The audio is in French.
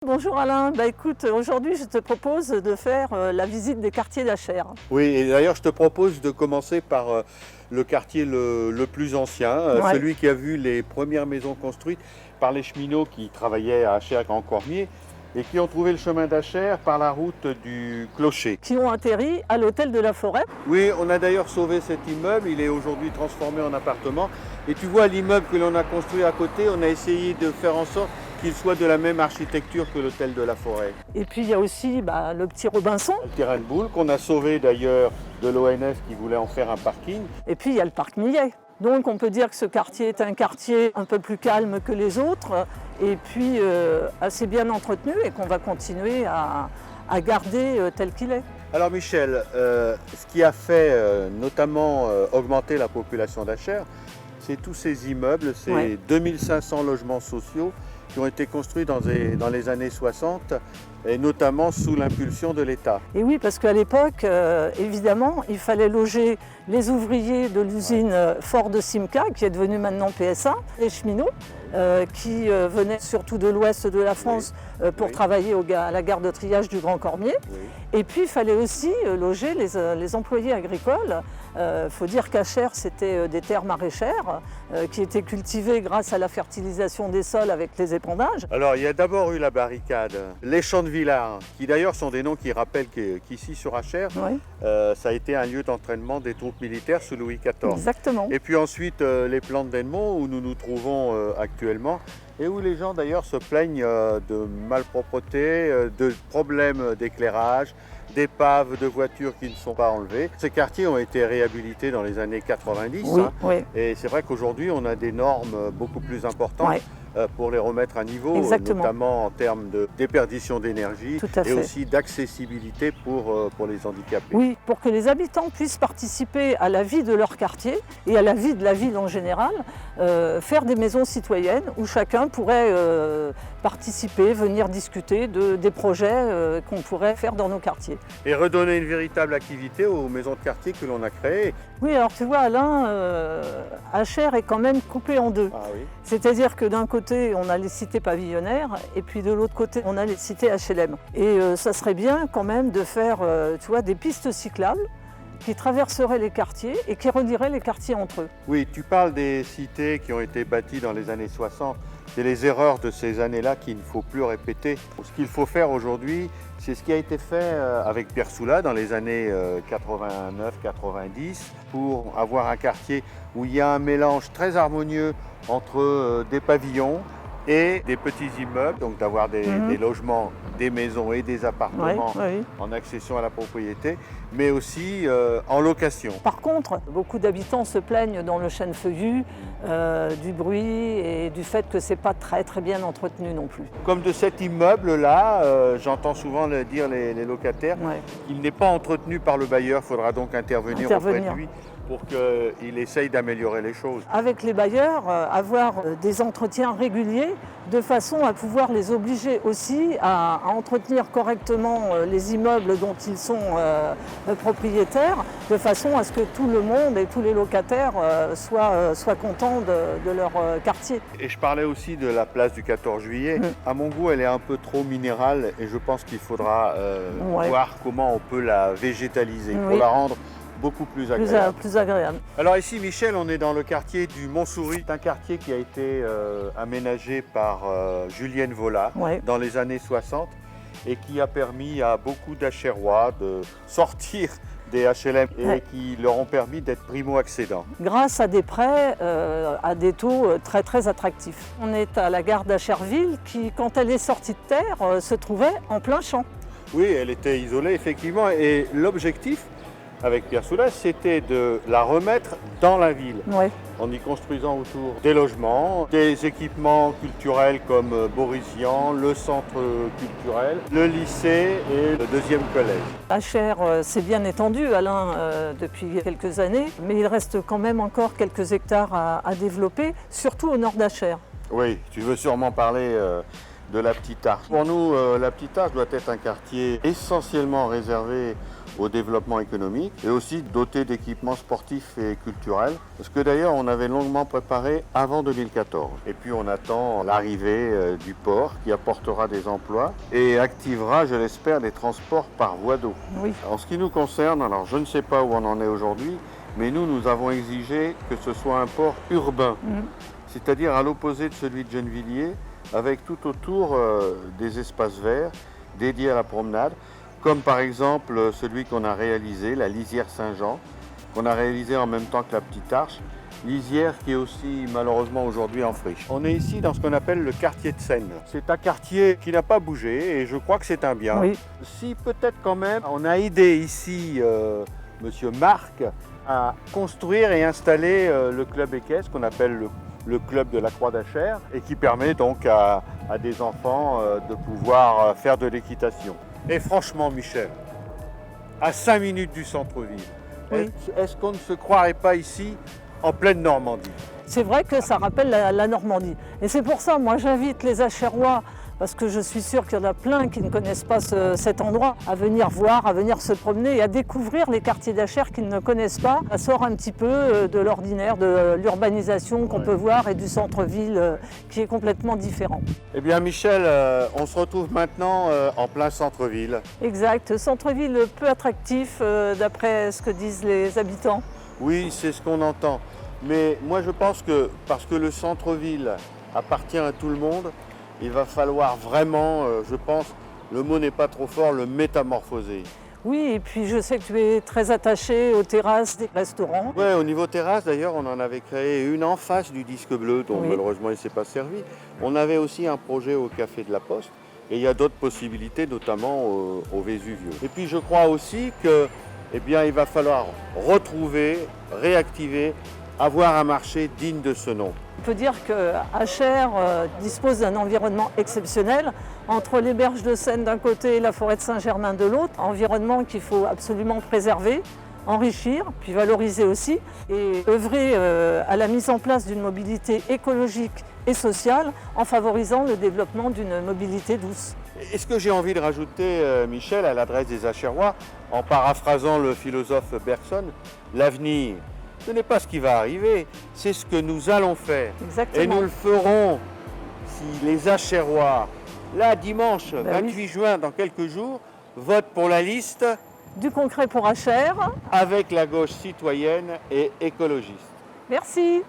Bonjour Alain, écoute, aujourd'hui je te propose de faire la visite des quartiers d'Achères. Oui, et d'ailleurs je te propose de commencer par le quartier le plus ancien, Ouais. celui qui a vu les premières maisons construites par les cheminots qui travaillaient à Achères-Grand-Cormier et qui ont trouvé le chemin d'Achères par la route du Clocher. Qui ont atterri à l'hôtel de la Forêt. Oui, on a d'ailleurs sauvé cet immeuble, il est aujourd'hui transformé en appartement. Et tu vois l'immeuble que l'on a construit à côté, on a essayé de faire en sorte qu'il soit de la même architecture que l'hôtel de la Forêt. Et puis il y a aussi le petit Robinson. Le terrain de boule qu'on a sauvé d'ailleurs de l'ONF qui voulait en faire un parking. Et puis il y a le parc Millet. Donc on peut dire que ce quartier est un quartier un peu plus calme que les autres et puis assez bien entretenu et qu'on va continuer à garder tel qu'il est. Alors Michel, ce qui a fait notamment augmenter la population d'Achères, c'est tous ces immeubles, ces 2500 logements sociaux qui ont été construits dans les années 60 et notamment sous l'impulsion de l'État. Et oui, parce qu'à l'époque, évidemment, il fallait loger les ouvriers de l'usine Ford Simca, qui est devenue maintenant PSA, les cheminots, qui venaient surtout de l'ouest de la France pour travailler à la gare de triage du Grand Cormier. Oui. Et puis, il fallait aussi loger les employés agricoles. Faut dire qu'Achères, c'était des terres maraîchères qui étaient cultivées grâce à la fertilisation des sols avec les épandages. Alors il y a d'abord eu la barricade, les champs de Villars, qui d'ailleurs sont des noms qui rappellent qu'ici sur Achères, ça a été un lieu d'entraînement des troupes militaires sous Louis XIV. Exactement. Et puis ensuite les plantes d'Edmond où nous nous trouvons actuellement et où les gens d'ailleurs se plaignent de malpropreté, de problèmes d'éclairage, d'épaves de voitures qui ne sont pas enlevées. Ces quartiers ont été réhabilités dans les années 90 et c'est vrai qu'aujourd'hui on a des normes beaucoup plus importantes pour les remettre à niveau, notamment en termes de déperdition d'énergie et aussi d'accessibilité pour les handicapés. Oui, pour que les habitants puissent participer à la vie de leur quartier et à la vie de la ville en général, faire des maisons citoyennes où chacun pourrait participer, venir discuter des projets qu'on pourrait faire dans nos quartiers. Et redonner une véritable activité aux maisons de quartier que l'on a créées. Oui, alors tu vois Alain, Achères est quand même coupé en deux. Ah, oui. C'est-à-dire que d'un côté, on a les cités pavillonnaires et puis de l'autre côté, on a les cités HLM. Et ça serait bien quand même de faire tu vois, des pistes cyclables qui traverseraient les quartiers et qui relieraient les quartiers entre eux. Oui, tu parles des cités qui ont été bâties dans les années 60. C'est les erreurs de ces années-là qu'il ne faut plus répéter. Ce qu'il faut faire aujourd'hui, c'est ce qui a été fait avec Pierre Soula dans les années 89-90 pour avoir un quartier où il y a un mélange très harmonieux entre des pavillons et des petits immeubles, donc d'avoir des logements, des maisons et des appartements en accession à la propriété, mais aussi en location. Par contre, beaucoup d'habitants se plaignent dans le chêne feuillu du bruit et du fait que c'est pas très bien entretenu non plus. Comme de cet immeuble-là, j'entends souvent dire les locataires qu'il n'est pas entretenu par le bailleur, il faudra donc intervenir auprès de lui pour qu'il essaye d'améliorer les choses. Avec les bailleurs, avoir des entretiens réguliers de façon à pouvoir les obliger aussi à entretenir correctement les immeubles dont ils sont propriétaires, de façon à ce que tout le monde et tous les locataires soient contents de leur quartier. Et je parlais aussi de la place du 14 juillet. À mon goût, elle est un peu trop minérale et je pense qu'il faudra voir comment on peut la végétaliser pour la rendre beaucoup plus agréable. Plus agréable. Alors ici, Michel, on est dans le quartier du Montsouris. C'est un quartier qui a été aménagé par Julienne Vola dans les années 60 et qui a permis à beaucoup d'Achérois de sortir des HLM et qui leur ont permis d'être primo-accédants. Grâce à des prêts à des taux très attractifs. On est à la gare d'Achèrsville qui, quand elle est sortie de terre, se trouvait en plein champ. Oui, elle était isolée effectivement et l'objectif avec Pierre Soula, c'était de la remettre dans la ville, en y construisant autour des logements, des équipements culturels comme Boris Vian, le centre culturel, le lycée et le deuxième collège. Achères s'est bien étendu, Alain, depuis quelques années, mais il reste quand même encore quelques hectares à développer, surtout au nord d'Achères. Oui, tu veux sûrement parler de la Petite Arche. Pour nous, la Petite Arche doit être un quartier essentiellement réservé au développement économique et aussi doté d'équipements sportifs et culturels. Parce que d'ailleurs, on avait longuement préparé avant 2014. Et puis on attend l'arrivée du port qui apportera des emplois et activera, je l'espère, des transports par voie d'eau. Oui. En ce qui nous concerne, alors je ne sais pas où on en est aujourd'hui, mais nous avons exigé que ce soit un port urbain, c'est-à-dire à l'opposé de celui de Gennevilliers, avec tout autour des espaces verts dédiés à la promenade, comme par exemple celui qu'on a réalisé, la lisière Saint-Jean, qu'on a réalisé en même temps que la Petite Arche, lisière qui est aussi malheureusement aujourd'hui en friche. On est ici dans ce qu'on appelle le quartier de Seine. C'est un quartier qui n'a pas bougé et je crois que c'est un bien. Oui. Si peut-être quand même, on a aidé ici Monsieur Marc à construire et installer le club équestre qu'on appelle le club de la Croix d'Achères et qui permet donc à des enfants de pouvoir faire de l'équitation. Et franchement Michel, à 5 minutes du centre-ville, Oui. est-ce qu'on ne se croirait pas ici en pleine Normandie? C'est vrai que ça rappelle la Normandie. Et c'est pour ça, moi j'invite les Achérois, parce que je suis sûre qu'il y en a plein qui ne connaissent pas cet endroit, à venir voir, à venir se promener et à découvrir les quartiers d'Achères qu'ils ne connaissent pas. Ça sort un petit peu de l'ordinaire, de l'urbanisation qu'on peut voir et du centre-ville qui est complètement différent. Eh bien Michel, on se retrouve maintenant en plein centre-ville. Exact, centre-ville peu attractif d'après ce que disent les habitants. Oui, c'est ce qu'on entend. Mais moi je pense que parce que le centre-ville appartient à tout le monde, il va falloir vraiment, je pense, le mot n'est pas trop fort, le métamorphoser. Oui, et puis je sais que tu es très attaché aux terrasses des restaurants. Ouais, au niveau terrasse, d'ailleurs, on en avait créé une en face du Disque Bleu, dont Oui. malheureusement il ne s'est pas servi. On avait aussi un projet au Café de la Poste, et il y a d'autres possibilités, notamment au Vésuvio. Et puis je crois aussi que, eh bien, il va falloir retrouver, réactiver, avoir un marché digne de ce nom. On peut dire que Achères dispose d'un environnement exceptionnel entre les berges de Seine d'un côté et la forêt de Saint-Germain de l'autre. Environnement qu'il faut absolument préserver, enrichir, puis valoriser aussi et œuvrer à la mise en place d'une mobilité écologique et sociale en favorisant le développement d'une mobilité douce. Et ce que j'ai envie de rajouter, Michel, à l'adresse des Achérois, en paraphrasant le philosophe Bergson, l'avenir, ce n'est pas ce qui va arriver, c'est ce que nous allons faire. Exactement. Et nous le ferons si les Achérois, là, dimanche 28 juin, dans quelques jours, votent pour la liste Du concret pour Achères. avec la gauche citoyenne et écologiste. Merci.